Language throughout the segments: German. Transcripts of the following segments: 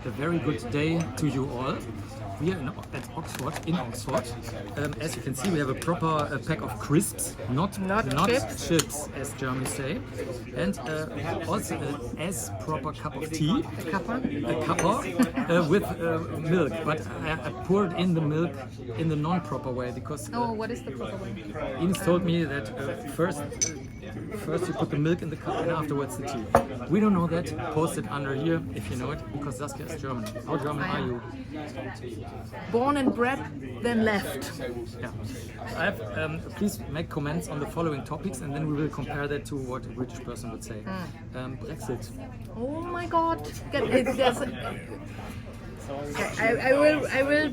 A very good day to you all. We are at Oxford, in Oxford. As you can see, we have a proper pack of crisps, not chips, as Germans say, and also as proper cup of tea, a cuppa with milk. But I poured in the milk in the non-proper way because. What is the proper way? Ines told me that first you put the milk in the cup and afterwards the tea. We don't know that. Post it under here if you know it, because Saskia is German. How German are you? Born and bred, then left. Yeah. I have, please make comments on the following topics and then we will compare that to what a British person would say. Brexit. Oh my God! I will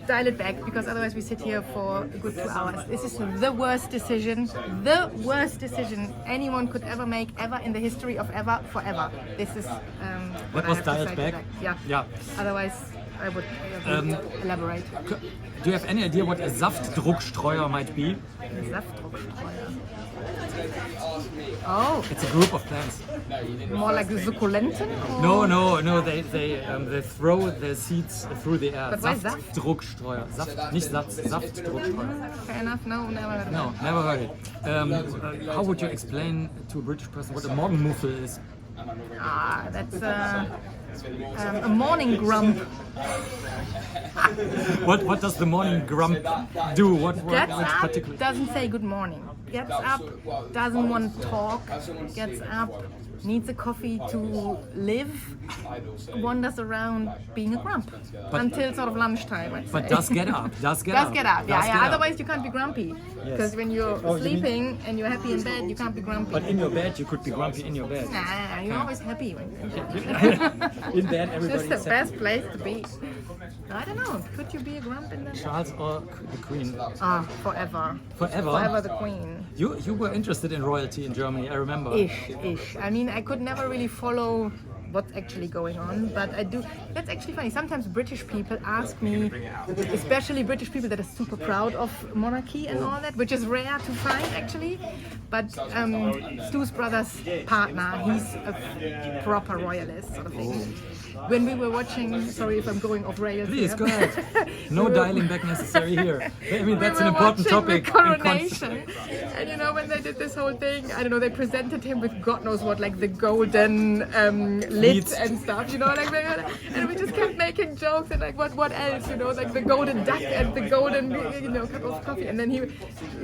dial it back because otherwise we sit here for a good 2 hours. This is the worst decision anyone could ever make, ever in the history of ever, forever. This is what was dialed back? Yeah. Otherwise, I would elaborate. Do you have any idea what a Saftdruckstreuer might be? Saftdruckstreuer. Oh, it's a group of plants. More like Sukkulenten? No. They throw their seeds through the air. But why Saft? Saftdruckstreuer. Saft, nicht Satz, Saftdruckstreuer. Fair enough. No, never heard of it. No, never heard it. How would you explain to a British person what a Morgenmuffel is? That's a morning grump. What does the morning grump do? What Gets up, particular? doesn't say good morning. Gets up, doesn't want to talk. Gets up, needs a coffee to live. Wanders around being a grump until sort of lunchtime. I'd say. But does get up. Yeah. Otherwise you can't be grumpy. Because when you're sleeping and you're happy in bed, you can't be grumpy. But in your bed, you could be grumpy in your bed. Nah, you're always happy when in bed, everybody. It's the best place to be. I don't know. Could you be a grump in that? Charles or the Queen? Forever. Forever? Forever the Queen. You were interested in royalty in Germany, I remember. Ish. I mean, I could never really follow what's actually going on, but I do. That's actually funny. Sometimes British people ask me, especially British people that are super proud of monarchy and all that, which is rare to find actually. But Stu's brother's partner, he's a proper royalist sort of thing. When we were watching, sorry if I'm going off rails. Please, go ahead. No dialing back necessary here. I mean, that's an important topic. The coronation. And you know, when they did this whole thing, I don't know, they presented him with God knows what, like the golden lid and stuff, you know, like, and we just kept making jokes and like, what else, you know, like the golden duck and the golden, you know, cup of coffee. And then his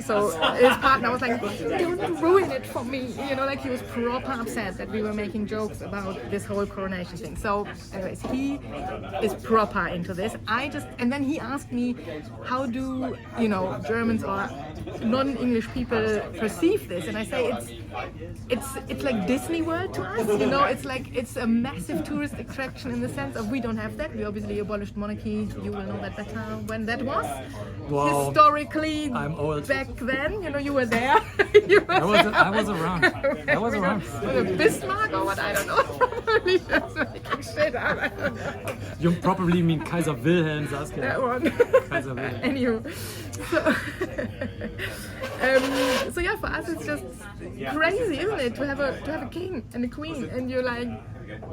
partner was like, don't ruin it for me. You know, like he was proper upset that we were making jokes about this whole coronation thing. So, anyways, he is proper into this. And then he asked me, how do, you know, Germans or non-English people perceive this? And I say it's like Disney World to us, you know, it's a massive tourist attraction in the sense of we don't have that. We obviously abolished monarchy. You will know that better when that was. Wow. Historically, I'm old. Back then, you know, you were there. I was around. Was it Bismarck or what? I don't know. Just making shit up. You probably mean Kaiser Wilhelm, Saskia. That one. Kaiser Wilhelm. Anywho, so yeah, for us it's just crazy, isn't it, to have a king and a queen, and you're like,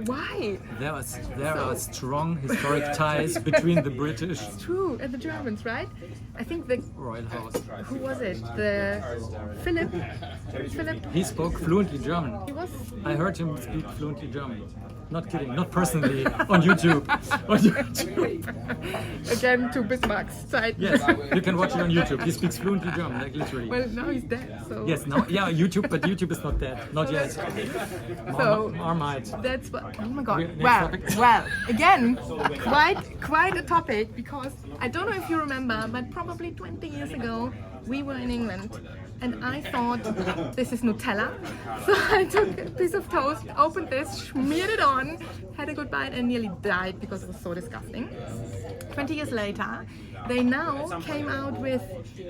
why? There are strong historic ties between the British. It's true, and the Germans, right? I think the royal house. Who was it? Philip. He spoke fluently German. He was. I heard him speak fluently German. Not kidding, not personally, on YouTube. Again, to Bismarck's side. Yes, you can watch it on YouTube. He speaks fluently German, like literally. Well, now he's dead, so... Yes, now, yeah, YouTube, but YouTube is not dead. Not yet. Marmite. That's what... Oh my God. Well, again, quite a topic, because I don't know if you remember, but probably 20 years ago, we were in England. And I thought, this is Nutella. So I took a piece of toast, opened this, smeared it on, had a good bite and nearly died because it was so disgusting. 20 years later, they now came out with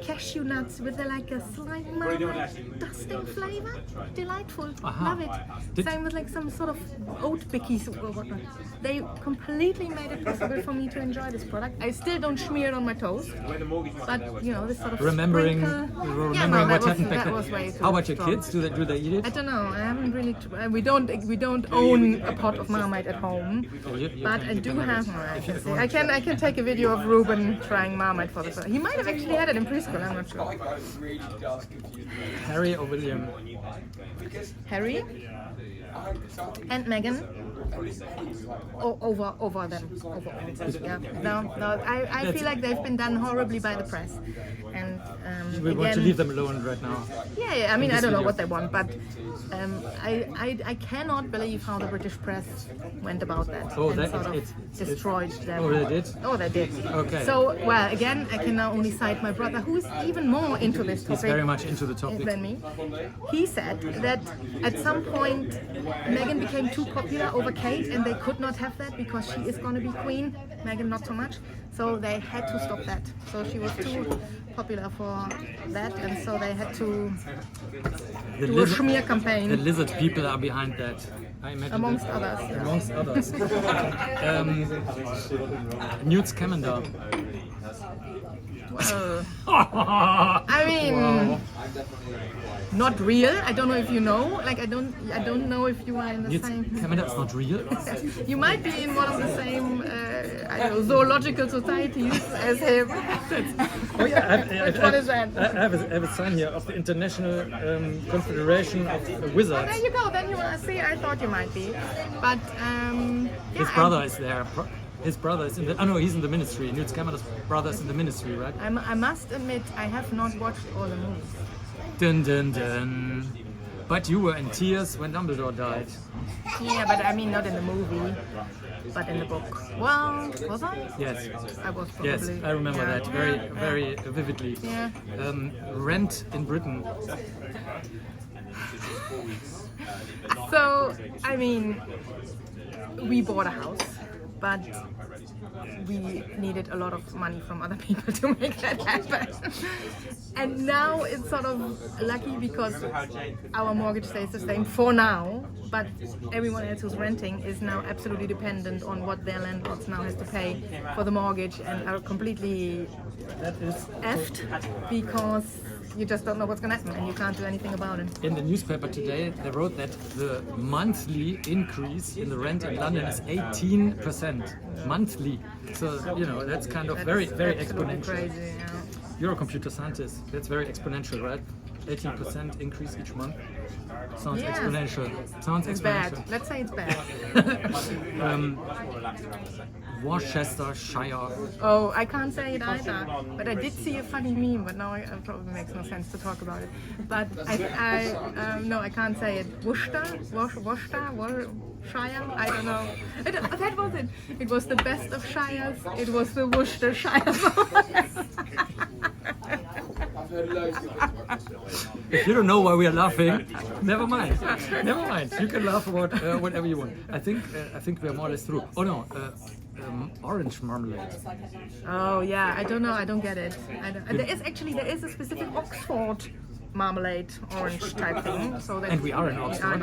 cashew nuts with like a slight dusting flavor. Delightful. Love it. Same with like some sort of oat bickies or whatnot. They completely made it possible for me to enjoy this product. I still don't smear it on my toast, but you know, this sort of remembering what happened back then. How about your strong. kids? Do they eat it? I don't know. I haven't really. We don't own a pot of Marmite at home, but I do have Marmite. I can take a video of Ruben trying Marmite for the first. He might have actually had it in preschool. I'm not sure. Harry or William? Harry and Meghan. Over them. Yeah. No. I feel like they've been done horribly by the press. And we want to leave them alone right now. Yeah. I mean, I don't know what they want, but I cannot believe how the British press went about that destroyed them. Oh, they did? Oh, they did. Okay. So, well, again, I can now only cite my brother, who's even more into this topic. He's very much into the topic than me. He said that at some point Meghan became too popular over Kate, and they could not have that because she is going to be queen. Meghan not so much. So they had to stop that. So she was too popular for that, and so they had to do a smear campaign. The lizard people are behind that. I imagine amongst others. Yeah. Amongst others. Newt Scamander. I mean, not real. I don't know if you know. Like I don't know if you are in the same. Scamander is not real. You might be in one of the same I don't know, zoological societies as him. Oh yeah, Which one is that? I have a sign here of the International Confederation of Wizards. Oh, there you go. Then you are. See, I thought you might be, but his brother is there. His brother is in the. Oh no, he's in the ministry. Newt Scamander's brother is in the ministry, right? I must admit, I have not watched all the movies. Dun dun dun. But you were in tears when Dumbledore died. Yeah, but I mean not in the movie, but in the book. Well, was I? Yes. I was probably. Yes, I remember that very vividly. Yeah. Rent in Britain. So, I mean, we bought a house, but we needed a lot of money from other people to make that happen. And now it's sort of lucky because our mortgage stays the same for now, but everyone else who's renting is now absolutely dependent on what their landlords now has to pay for the mortgage and are completely effed because you just don't know what's going to happen and you can't do anything about it. In the newspaper today, they wrote that the monthly increase in the rent in London is 18%. Monthly. So, you know, that's kind of very exponential. Crazy, yeah. You're a computer scientist. That's very exponential, right? 18% increase each month. Sounds exponential. Sounds it's exponential. Bad. Let's say it's bad. Worcestershire. Oh, I can't say it either. But I did see a funny meme, but now it probably makes no sense to talk about it. But no, I can't say it. Worcestershire? I don't know. That was it. It was the best of shires. It was the Worcestershire. If you don't know why we are laughing, never mind. Never mind. You can laugh about whatever you want. I think we are more or less through. Oh no, orange marmalade. Oh yeah, I don't know. I don't get it. There is a specific Oxford marmalade orange type thing. So and we are in Oxford.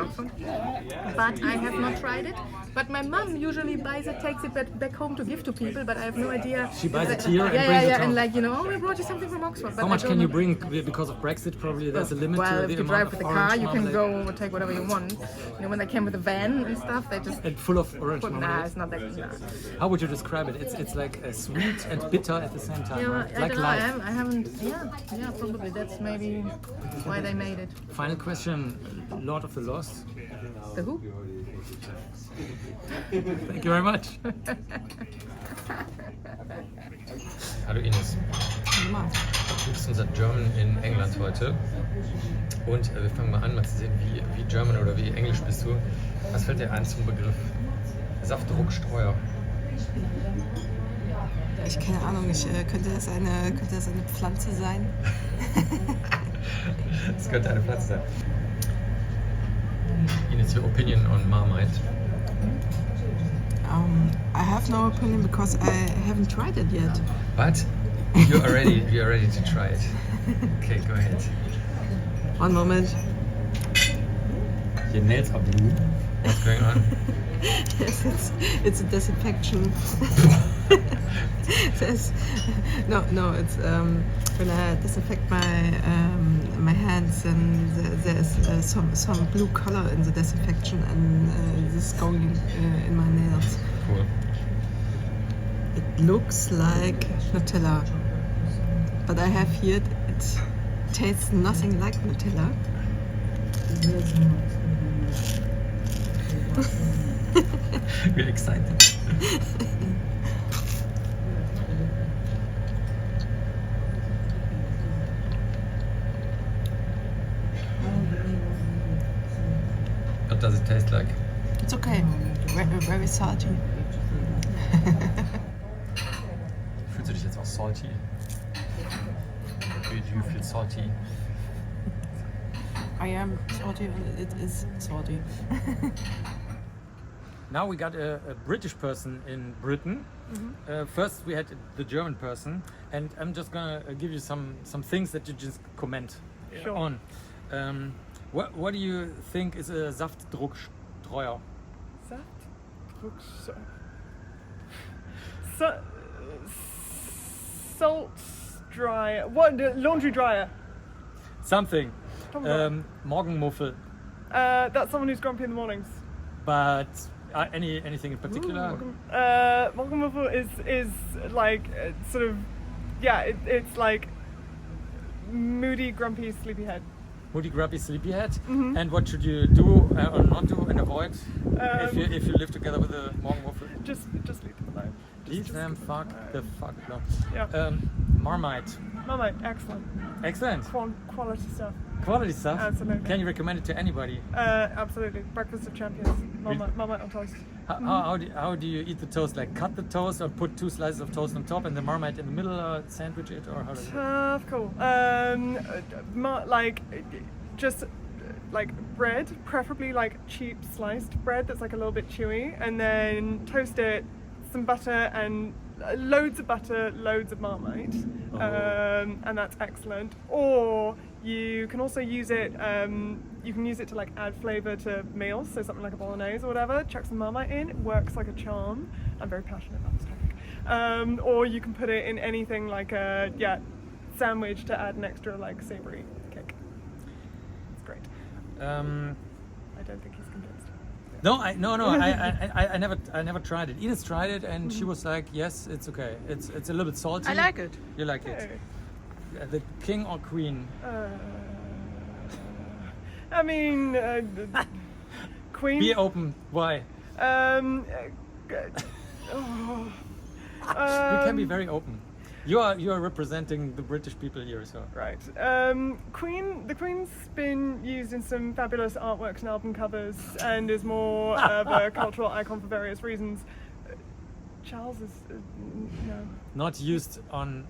But I have not tried it. But my mum usually buys it, takes it back home to give to people, but I have no idea. She buys it here and brings it home. And like, you know, we brought you something from Oxford. But how much can you bring because of Brexit? Probably there's a limit to the amount of orange marmalade. Well, if you drive with the car, you can go and take whatever you want. You know, when they came with the van and stuff, they just... And full of orange marmalade? Nah, it's not that good. How would you describe it? It's like sweet and bitter at the same time, right? I Like don't know, life. I haven't... Yeah, probably. That's maybe why they made it. Final question, Lord of the Lost. The who? Thank you very much. Hallo Ines. Du bist unser German in England heute. Und wir fangen mal an, mal zu sehen, wie German oder wie Englisch bist du. Was fällt dir ein zum Begriff Saftdruckstreuer? Keine Ahnung, könnte das eine Pflanze sein? Es könnte eine Pflanze sein. Ines, your opinion on Marmite? I have no opinion because I haven't tried it yet. But You're ready to try it. Okay, go ahead. One moment. Your nails are blue. What's going on? Yes, it's a disinfection. There's, no, it's when I disinfect my hands, and there's some blue color in the disinfection, and this is going in my nails. Cool. It looks like Nutella, but I have here it tastes nothing like Nutella. We're excited. What does it taste like? It's okay. Very salty. Fühlst du dich jetzt auch salty? Do you feel salty? I am salty, and it is salty. Now we got a British person in Britain. First we had the German person, and I'm just gonna give you some things that you just comment on. What do you think is a Saftdruckstreuer? Saftdruckstreuer. Salt dryer. What? Laundry dryer. Something. Morgenmuffel. That's someone who's grumpy in the mornings. But anything in particular? Morgenmuffel is like sort of, yeah, it's like moody, grumpy, sleepyhead. Moody, grumpy, sleepyhead. And what should you do or not do and avoid if you live together with a Morgenmuffel? Just leave them alone. Leave them fuck. No. Yeah. Marmite. Marmite, excellent. Excellent. Quality stuff. Quality stuff. Absolutely. Can you recommend it to anybody? Absolutely. Breakfast of champions. Marmite on toast. How do you eat the toast? Like cut the toast or put 2 slices of toast on top and the Marmite in the middle, or sandwich it, or how does it? Cool. Like just like bread, preferably like cheap sliced bread that's like a little bit chewy, and then toast it, some butter and loads of butter, loads of Marmite, and that's excellent. Or you can also use it. You can use it to like add flavour to meals, so something like a bolognese or whatever. Chuck some Marmite in, it works like a charm. I'm very passionate about this topic. Or you can put it in anything like a sandwich to add an extra like savoury kick. It's great. I don't think he's convinced. No, I never tried it. Edith tried it and she was like, yes, it's okay. It's a little bit salty. I like it. You like it? The king or queen? I mean, queen. Be open. Why? You can be very open. You are representing the British people here, so. Right. The Queen's been used in some fabulous artworks and album covers, and is more of a cultural icon for various reasons. Charles is no. Not used on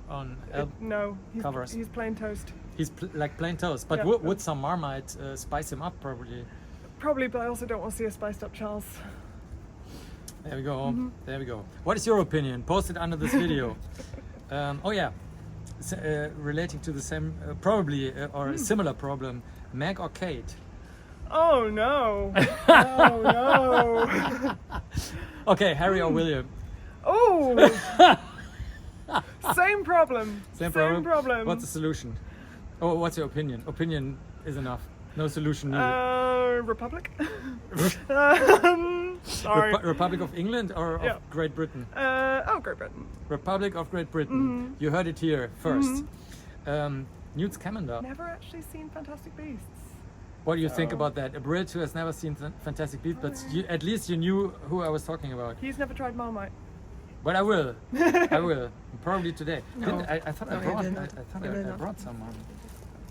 no. Covers. He's plain toast. He's like plain toast, but Yeah. would some Marmite spice him up probably? Probably, but I also don't want to see a spiced up Charles. There we go. There we go. What is your opinion? Post it under this video. Relating to the same, probably or a similar problem, Meg or Kate? Oh no! Oh no! Okay, Harry or William? Oh! Same problem. Same problem. What's the solution? Oh, what's your opinion? Opinion is enough. No solution needed. Republic? Sorry. Republic of England or of Great Britain? Great Britain. Republic of Great Britain. You heard it here first. Newt Scamander. Never actually seen Fantastic Beasts. What do you think about that? A Brit who has never seen Fantastic Beasts, but at least you knew who I was talking about. He's never tried Marmite. But I will. I will. Probably today. No. I thought I brought some Marmite.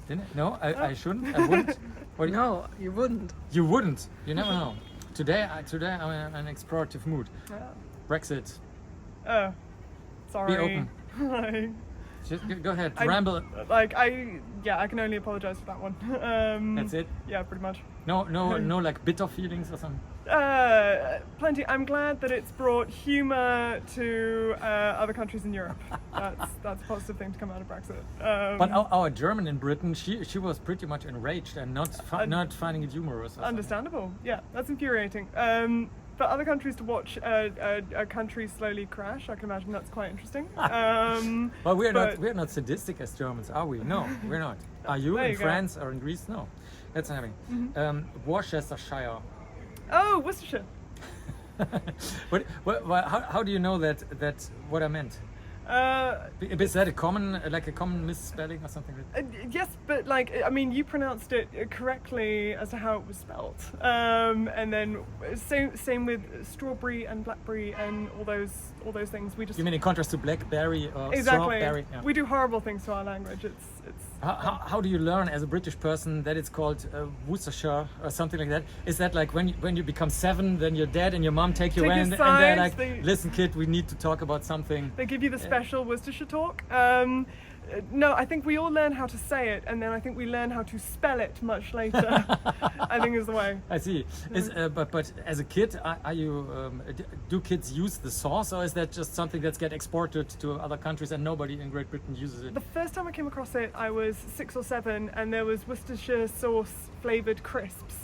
Didn't I? No, I shouldn't. I wouldn't. No, you wouldn't. You wouldn't. You never know. Today I'm in an explorative mood. Yeah. Brexit. Oh, sorry. Be open. Just go ahead, I- ramble. I can only apologise for that one. That's it. Yeah, pretty much. No, like bitter feelings or something. Plenty. I'm glad that it's brought humour to other countries in Europe. That's a positive thing to come out of Brexit. But our German in Britain, she was pretty much enraged and not finding it humorous. Or something. Understandable. Yeah, that's infuriating. For other countries to watch a country slowly crash, I can imagine that's quite interesting. Well, we're not sadistic as Germans, are we? No, we're not. Are you There in you go. France or in Greece? No, that's not happening. Worcestershire. Oh, Worcestershire. How do you know that what I meant? Is that a common misspelling or something? Yes, but you pronounced it correctly as to how it was spelt, and then same with strawberry and blackberry and all those things. We just You mean in contrast to blackberry or exactly. strawberry? Yeah. We do horrible things to our language. It's How do you learn as a British person that it's called Worcestershire or something like that? Is that like when you become 7, then your dad and your mom take you Take you in and they're aside, like, listen kid, we need to talk about something. They give you the special Worcestershire talk. No, I think we all learn how to say it, and then I think we learn how to spell it much later. I think is the way. I see. But as a kid, are you do kids use the sauce, or is that just something that's get exported to other countries and nobody in Great Britain uses it? The first time I came across it, I was 6 or 7, and there was Worcestershire-Sauce flavoured crisps.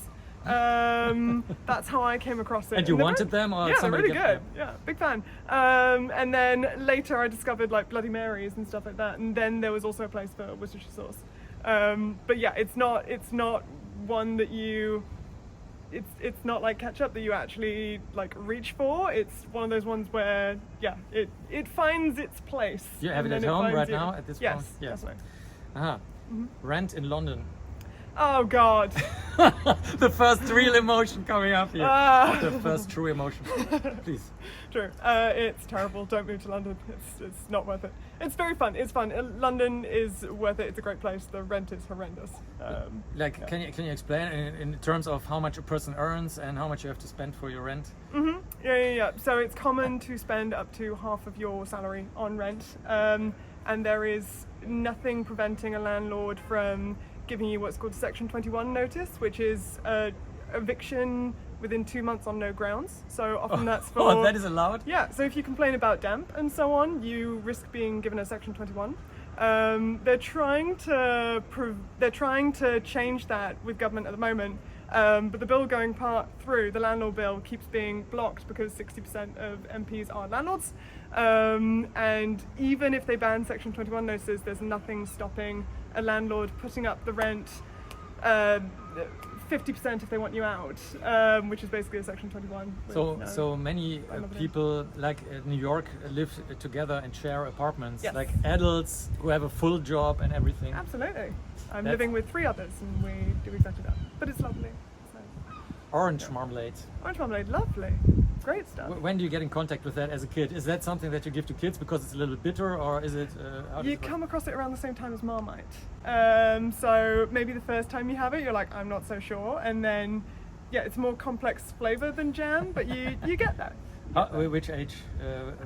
That's how I came across it. And you they're wanted them, or yeah, they're somebody really gave good. Yeah, big fan. And then later I discovered like Bloody Marys and stuff like that, and then there was also a place for Worcestershire sauce. But yeah, it's not one that you. It's not like ketchup that you actually like reach for. It's one of those ones where it finds its place. You have it and at then home finds right you. now at this yes, point? Yes. definitely. Aha. Rent in London. Oh God. The first real emotion coming up here. The first true emotion. Please. True. It's terrible. Don't move to London. It's not worth it. It's very fun. It's fun. London is worth it. It's a great place. The rent is horrendous. Can you explain in terms of how much a person earns and how much you have to spend for your rent? Mm-hmm. Yeah. So it's common to spend up to half of your salary on rent, and there is nothing preventing a landlord from giving you what's called a Section 21 notice, which is eviction within 2 months on no grounds. So often that's for... Oh, that is allowed? Yeah, so if you complain about damp and so on, you risk being given a Section 21. They're trying to change that with government at the moment, but the bill going through, the landlord bill, keeps being blocked because 60% of MPs are landlords. And even if they ban Section 21 notices, there's nothing stopping a landlord putting up the rent 50% if they want you out, which is basically a Section 21. So many people like New York live together and share apartments, Yes. like adults who have a full job and everything. Absolutely. I'm That's- living with 3 others and we do exactly that. But it's lovely. It's nice. Orange marmalade. Orange marmalade, lovely. Great stuff. When do you get in contact with that as a kid? Is that something that you give to kids because it's a little bitter, or is it? How does You it work? come across it around the same time as Marmite. So maybe the first time you have it, you're like, I'm not so sure. And then, it's a more complex flavour than jam, but you get there. Which age?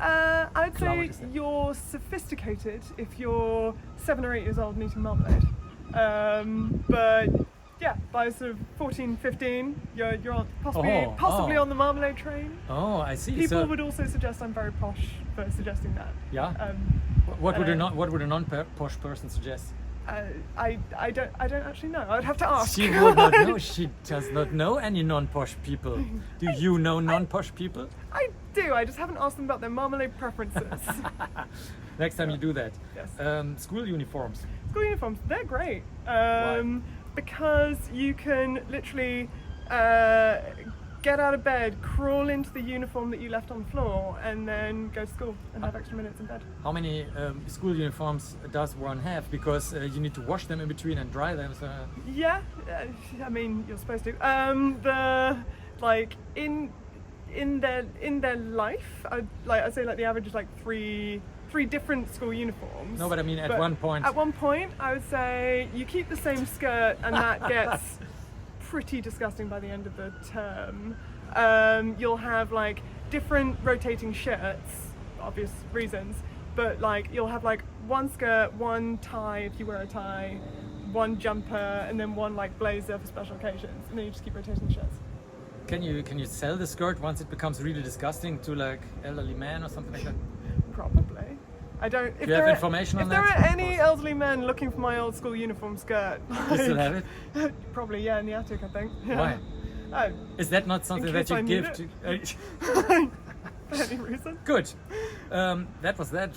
I'd cloud say is that? you're sophisticated if you're 7 or 8 years old and eating marmalade. But by sort of 14, 15, you're on, possibly on the marmalade train. Oh, I see. People So, would also suggest I'm very posh for suggesting that. yeah. What would a non-posh person suggest? I don't actually know. I'd have to ask. She would not know. She does not know any non-posh people. Do you know non-posh people? I do. I just haven't asked them about their marmalade preferences. Next time you do that. Yes. School uniforms. School uniforms, they're great. Why? Because you can literally get out of bed, crawl into the uniform that you left on the floor, and then go to school and have extra minutes in bed. How many school uniforms does one have? Because you need to wash them in between and dry them. So. Yeah, I mean you're supposed to. In their life, I'd say like the average is like three different school uniforms. No, but I mean at one point. At one point, I would say you keep the same skirt, and that gets pretty disgusting by the end of the term. You'll have like different rotating shirts, obvious reasons, but like you'll have like one skirt, one tie if you wear a tie, one jumper, and then one like blazer for special occasions, and then you just keep rotating the shirts. Can you sell the skirt once it becomes really disgusting to like elderly men or something like that? Probably. I don't. If Do you have information on that? If there are any elderly men looking for my old school uniform skirt, You still have it? Probably, yeah, in the attic, I think. Yeah. Why? Oh, Is that not something that case you I give need to? for any reason. Good. That was that.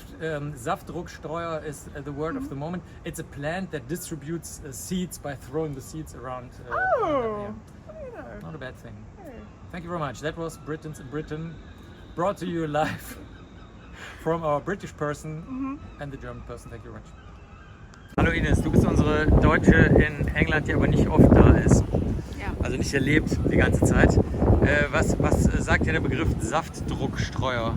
Saftdruckstreuer is the word of the moment. It's a plant that distributes seeds by throwing the seeds around. Oh, Yeah. you know. Not a bad thing. Yeah. Thank you very much. That was Britons in Britain, brought to you live from our British person and the German person. Thank you very much. Hallo Ines, du bist unsere Deutsche in England, die aber nicht oft da ist. Ja. Also nicht erlebt die ganze Zeit. Was sagt dir der Begriff Saftdruckstreuer?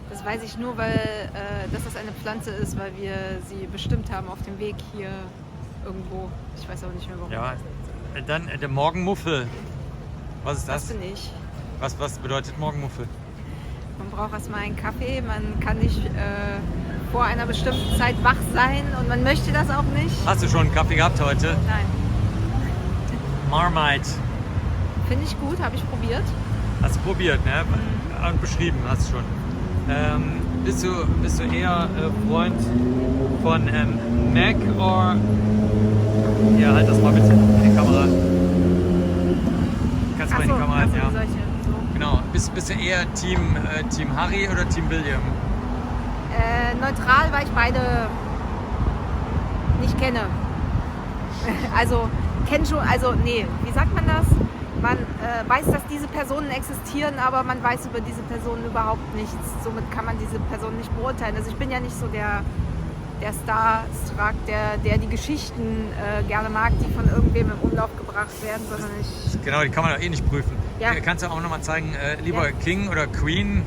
Das weiß ich nur, weil dass das eine Pflanze ist, weil wir sie bestimmt haben auf dem Weg hier irgendwo. Ich weiß aber nicht mehr warum. Ja, dann der Morgenmuffel. Was ist Das das? bin ich. Was bedeutet Morgenmuffel? Man braucht erstmal einen Kaffee, man kann nicht vor einer bestimmten Zeit wach sein und man möchte das auch nicht. Hast du schon einen Kaffee gehabt heute? Nein. Marmite. Finde ich gut, habe ich probiert. Hast du probiert, ne? Und beschrieben hast du schon. Bist du eher Freund von Mac oder... Ja, halt das mal bitte in die Kamera. Kannst du mal in die Kamera halten, ja. solche. So. Genau. Bist du eher Team Harry oder Team William? Neutral, weil ich beide nicht kenne. Also, kennt schon, also, nee, wie sagt man das? Man weiß, dass diese Personen existieren, aber man weiß über diese Personen überhaupt nichts. Somit kann man diese Personen nicht beurteilen. Also ich bin ja nicht so der Starstruck, der die Geschichten gerne mag, die von irgendwem im Umlauf gebracht werden, sondern ich... Genau, die kann man doch eh nicht prüfen. Ja. Kannst du auch nochmal zeigen, lieber Ja. King oder Queen?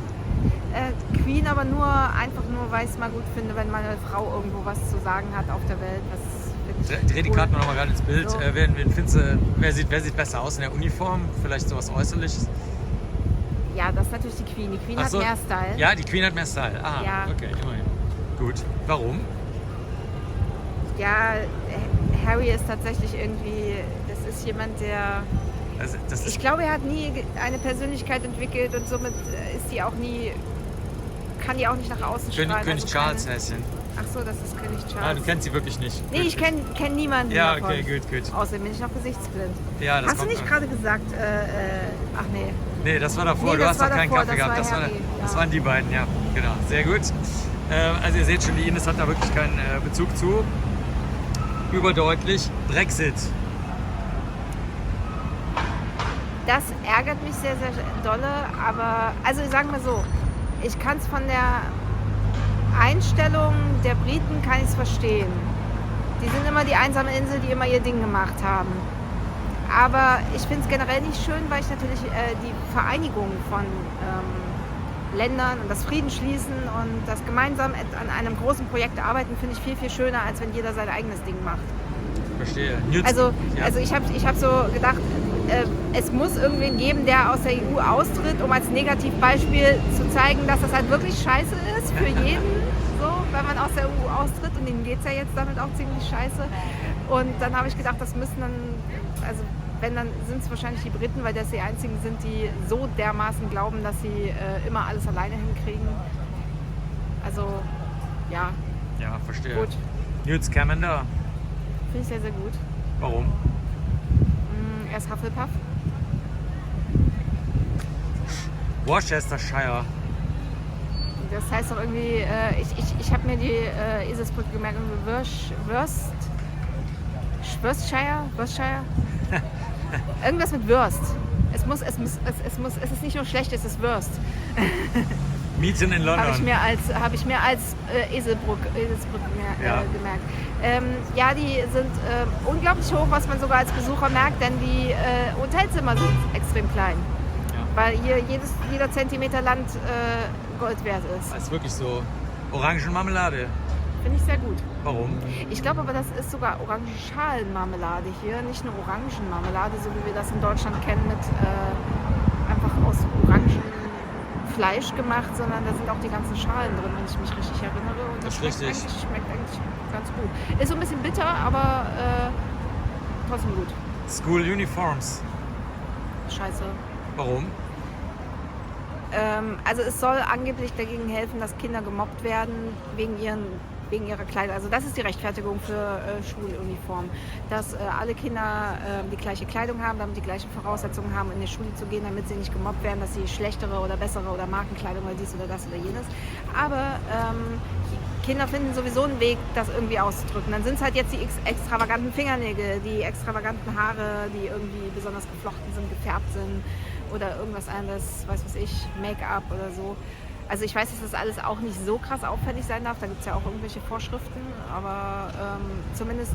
Queen, aber einfach nur, weil ich es mal gut finde, wenn meine Frau irgendwo was zu sagen hat auf der Welt. Dreh die Karten nochmal gerade ins Bild. So. Wen findest du, wer sieht besser aus in der Uniform? Vielleicht sowas Äußerliches? Ja, das ist natürlich die Queen. Die Queen Ach hat so. mehr Style. Ja, die Queen hat mehr Style. Ah, Ja. okay, immerhin. Gut. Warum? Ja, Harry ist tatsächlich irgendwie, das ist jemand, der... Das ist Ich glaube, er hat nie eine Persönlichkeit entwickelt und somit ist die auch nie, kann die auch nicht nach außen strahlen. König Also Charles keine- Häschen. Ach so, das ist König Ah, Charles. du kennst sie wirklich nicht. Nee, ich kenn niemanden Ja, davon. okay, gut. Außerdem bin ich noch gesichtsblind. Ja, das Hast du kommt nicht an. gerade gesagt, ach nee. Nee, das war davor. Nee, Du das hast noch war keinen davor, Kaffee das gehabt. war Harry, Das ja. waren die beiden, ja. Genau. Sehr gut. Also ihr seht schon, die Ines hat da wirklich keinen Bezug zu. Überdeutlich. Brexit. Das ärgert mich sehr, sehr dolle, aber, also sagen wir so, ich kann es von der Einstellung der Briten kann ich es verstehen. Die sind immer die einsame Insel, die immer ihr Ding gemacht haben. Aber ich finde es generell nicht schön, weil ich natürlich die Vereinigung von Ländern und das Friedensschließen und das gemeinsam an einem großen Projekt arbeiten, finde ich viel, viel schöner, als wenn jeder sein eigenes Ding macht. Verstehe. Also Ja. ich hab so gedacht, es muss irgendwen geben, der aus der EU austritt, um als Negativbeispiel zu zeigen, dass das halt wirklich scheiße ist für jeden, so, wenn man aus der EU austritt, und denen geht es ja jetzt damit auch ziemlich scheiße. Und dann habe ich gedacht, das müssen dann, also wenn, dann sind es wahrscheinlich die Briten, weil das die einzigen sind, die so dermaßen glauben, dass sie immer alles alleine hinkriegen. Also, ja, Ja, verstehe. gut. Newt Scamander. Finde ich sehr, sehr gut. Warum? Er ist Hufflepuff. Worcestershire. Das heißt doch irgendwie, ich habe mir die Eselsbrücke gemerkt, Worcestershire? Irgendwas mit Würst. Es ist nicht nur schlecht, es ist Würst. Mieten in London. Habe ich mir als Eselsbrücke Ja. gemerkt. Ja, die sind unglaublich hoch, was man sogar als Besucher merkt, denn die Hotelzimmer sind extrem klein. Ja. Weil hier jeder Zentimeter Land Gold wert ist. Das ist wirklich so Orangenmarmelade. Finde ich sehr gut. Warum? Ich glaube aber, das ist sogar Orangenschalenmarmelade hier, nicht eine Orangenmarmelade, so wie wir das in Deutschland kennen, mit einfach aus Fleisch gemacht, sondern da sind auch die ganzen Schalen drin, wenn ich mich richtig erinnere. Und das schmeckt eigentlich ganz gut. Ist so ein bisschen bitter, aber trotzdem gut. Schul-Uniforms. Scheiße. Warum? Also es soll angeblich dagegen helfen, dass Kinder gemobbt werden wegen ihrer Kleider. Also das ist die Rechtfertigung für Schuluniformen. Dass alle Kinder die gleiche Kleidung haben, damit die gleichen Voraussetzungen haben, in die Schule zu gehen, damit sie nicht gemobbt werden, dass sie schlechtere oder bessere oder Markenkleidung oder dies oder das oder jenes. Aber Kinder finden sowieso einen Weg, das irgendwie auszudrücken. Dann sind es halt jetzt die extravaganten Fingernägel, die extravaganten Haare, die irgendwie besonders geflochten sind, gefärbt sind oder irgendwas anderes, weiß was ich, Make-up oder so. Also ich weiß, dass das alles auch nicht so krass auffällig sein darf, da gibt es ja auch irgendwelche Vorschriften, aber zumindest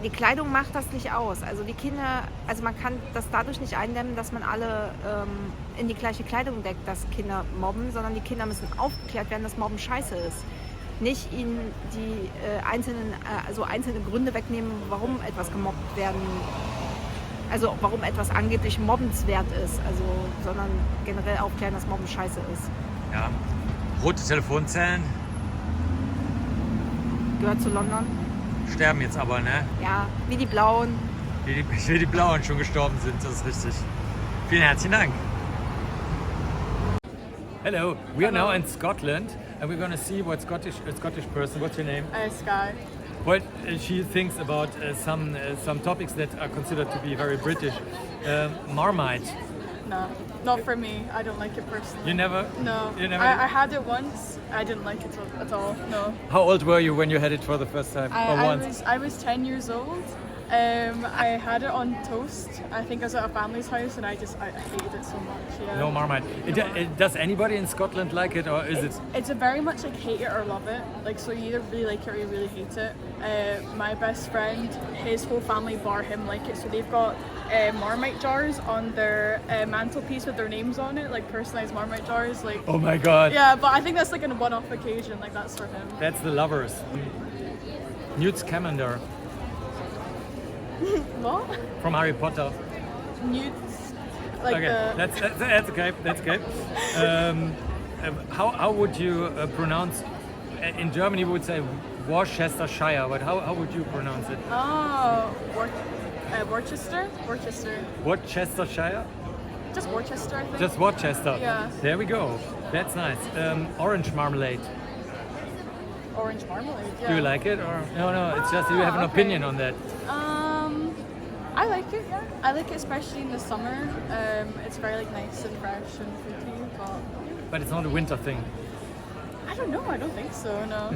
die Kleidung macht das nicht aus. Also die Kinder, also man kann das dadurch nicht eindämmen, dass man alle in die gleiche Kleidung deckt, dass Kinder mobben, sondern die Kinder müssen aufgeklärt werden, dass Mobben scheiße ist. Nicht ihnen die einzelne Gründe wegnehmen, warum etwas gemobbt werden. Also warum etwas angeblich mobbenswert ist, also, sondern generell aufklären, dass Mobben scheiße ist. Ja. Rote Telefonzellen Gehört zu London. sterben jetzt aber, ne? Ja, wie die Blauen. Wie die Blauen schon gestorben sind, das ist richtig. Vielen herzlichen Dank. Hello, we are now in Scotland and we're going to see what Scottish person, what's your name? Sky. What she thinks about some topics that are considered to be very British. Marmite. No, not for me. I don't like it personally. You never? No. You never? I had it once. I didn't like it at all. No. How old were you when you had it for the first time? Or once? I was 10 years old. I had it on toast. I think I was at a family's house and I hated it so much. Yeah. No Marmite. Does anybody in Scotland like it, or is it? It's a very much like hate it or love it. Like, so you either really like it or you really hate it. My best friend, his whole family bar him like it, so they've got Marmite jars on their mantelpiece with their names on it, like personalized Marmite jars. Like. Oh my God. Yeah, but I think that's like a one-off occasion. Like that's for him. That's the lovers. Newt Scamander What? from Harry Potter. Newts. Like Okay, that's okay. That's okay. How would you pronounce? In Germany, we would say Worcestershire, but how would you pronounce it? Oh, Worcester. Worcestershire? Just Worcester, I think. Just Worcester. Yeah. There we go. That's nice. Orange marmalade. Orange marmalade. Yeah. Do you like it, or no? It's just you have an opinion on that. I like it. Yeah, I like it especially in the summer. It's very like nice and fresh and fruity, But it's not a winter thing. I don't know. I don't think so. No.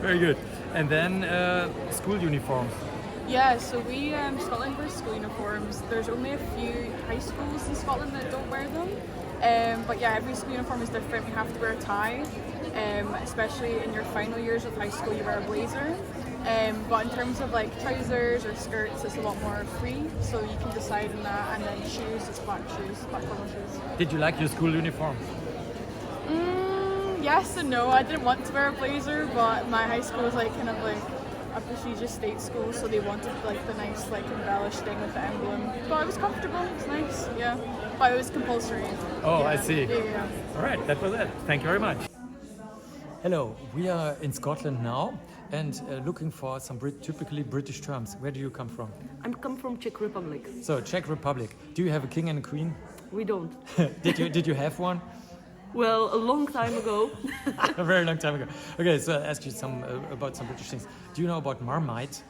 Very good. And then school uniforms. Yeah. So we Scotland wears school uniforms. There's only a few high schools in Scotland that don't wear them. But yeah, every school uniform is different. You have to wear a tie. Especially in your final years of high school, you wear a blazer. But in terms of like trousers or skirts, it's a lot more free, so you can decide on that. And then shoes, it's black formal shoes. Did you like your school uniform? Yes and no. I didn't want to wear a blazer, but my high school was like kind of like a prestigious state school, so they wanted like the nice like embellished thing with the emblem. But it was comfortable. It was nice. Yeah. But it was compulsory. Oh, yeah. I see. Yeah. All right, that was it. Thank you very much. Hello, we are in Scotland now and looking for some typically British terms. Where do you come from? I come from Czech Republic. So, Czech Republic. Do you have a king and a queen? We don't. Did you have one? Well, a long time ago. A very long time ago. Okay, so I'll ask you about some British things. Do you know about Marmite?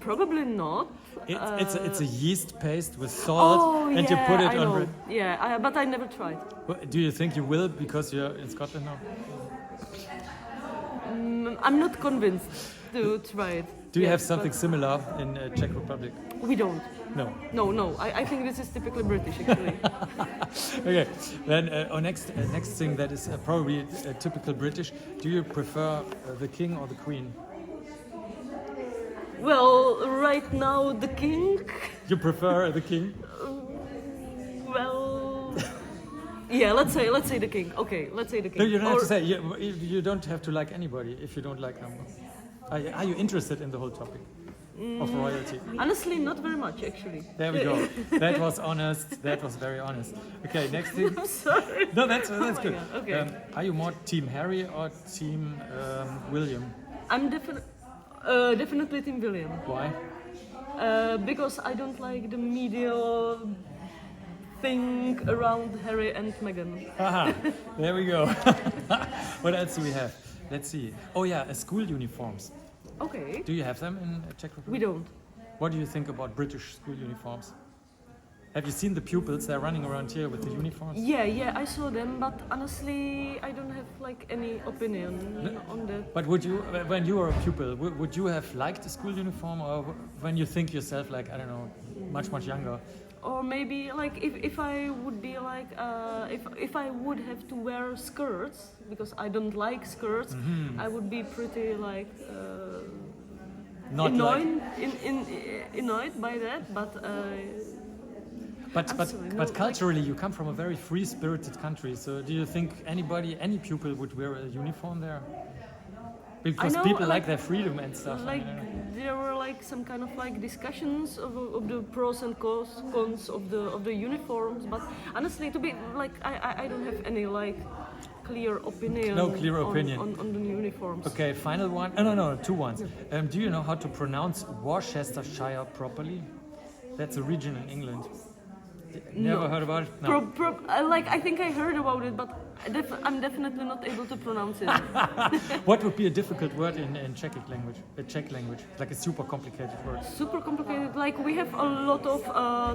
Probably not. It's a yeast paste with salt, and you put it on bread. Yeah, but I never tried. Do you think you will because you're in Scotland now? I'm not convinced to try it. Do you have something similar in Czech Republic? We don't. No. No. I think this is typically British, actually. Okay. Then our next thing that is probably typical British. Do you prefer the king or the queen? Well, right now the king. You prefer the king? Well, yeah. Let's say the king. Okay, let's say the king. No, you don't have to say. You don't have to like anybody if you don't like them. Are you interested in the whole topic? of royalty? Honestly, not very much actually. There we go. That was honest. That was very honest. Okay, next thing. I'm sorry. No, that's good. God, okay. Are you more Team Harry or Team William? I'm definitely Team William. Why? Because I don't like the media thing around Harry and Meghan. Aha, there we go. What else do we have? Let's see. Oh yeah, school uniforms. Okay. Do you have them in Czech Republic? We don't. What do you think about British school uniforms? Have you seen the pupils? They're running around here with the uniforms. Yeah, I saw them, but honestly, I don't have like any opinion on that. But would you, when you were a pupil, would you have liked a school uniform, or when you think yourself like, I don't know, much younger? Or maybe like if I would be like if I would have to wear skirts because I don't like skirts, I would be pretty like Not annoyed like... annoyed by that. But sorry, no, culturally, you come from a very free-spirited country. So do you think any pupil would wear a uniform there? Because know, people like their freedom and stuff. like there were like some kind of like discussions of the pros and cons of the uniforms, but honestly, to be like I don't have any like clear opinion. No clear opinion on the uniforms. Okay, final one. No, two ones. Do you know how to pronounce Worcestershire properly? That's a region in England. Never heard about it? No. I think I heard about it, but I'm definitely not able to pronounce it. What would be a difficult word in Czech language? Like a super complicated word. Super complicated. Like we have a lot of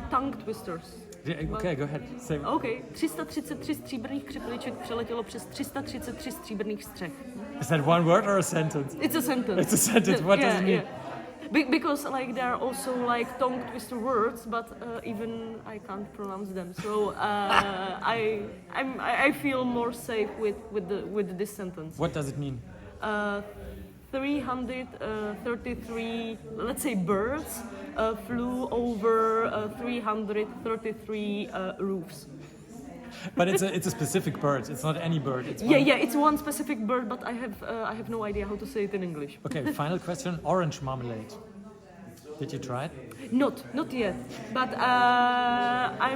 tongue twisters. Okay, go ahead. Say. Okay. 333 stříbrných křipliček přeletělo přes 333 stříbrných střech. Is that one word or a sentence? It's a sentence. It's a sentence. What does it mean? Yeah. Because like there are also like tongue twister words, but even I can't pronounce them. So I feel more safe with this sentence. What does it mean? 333, let's say birds, flew over 333 roofs. But it's a specific bird. It's not any bird. It's it's one specific bird, but I have no idea how to say it in English. Okay, final question. Orange marmalade. Did you try it? Not yet, but I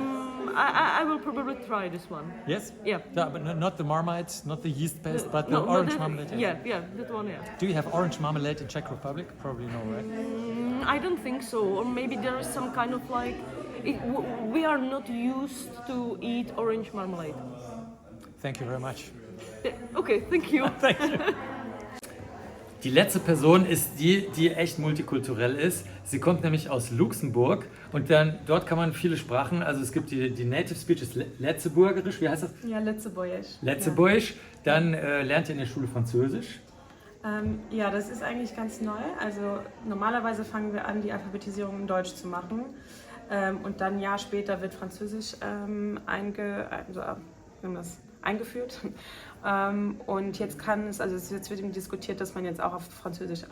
will probably try this one. Yes? Yeah. No, but not the Marmite, not the yeast paste, but the orange marmalade. Yeah, that one, yeah. Do you have orange marmalade in Czech Republic? Probably no, right? I don't think so. Or maybe there is some kind of like... we are not used to eat orange marmalade. Thank you very much. Okay, thank you. Thank you. Die letzte Person ist die echt multikulturell ist. Sie kommt nämlich aus Luxemburg und dort kann man viele Sprachen, also es gibt die Native Speech ist Letzeburgerisch, wie heißt das? Ja, Letzeburgisch. Letzeburgisch, dann lernt ihr in der Schule Französisch. Ja, das ist eigentlich ganz neu. Also normalerweise fangen wir an, die Alphabetisierung in Deutsch zu machen und dann ein Jahr später wird Französisch eingeführt. Und jetzt jetzt wird eben diskutiert, dass man jetzt auch auf Französisch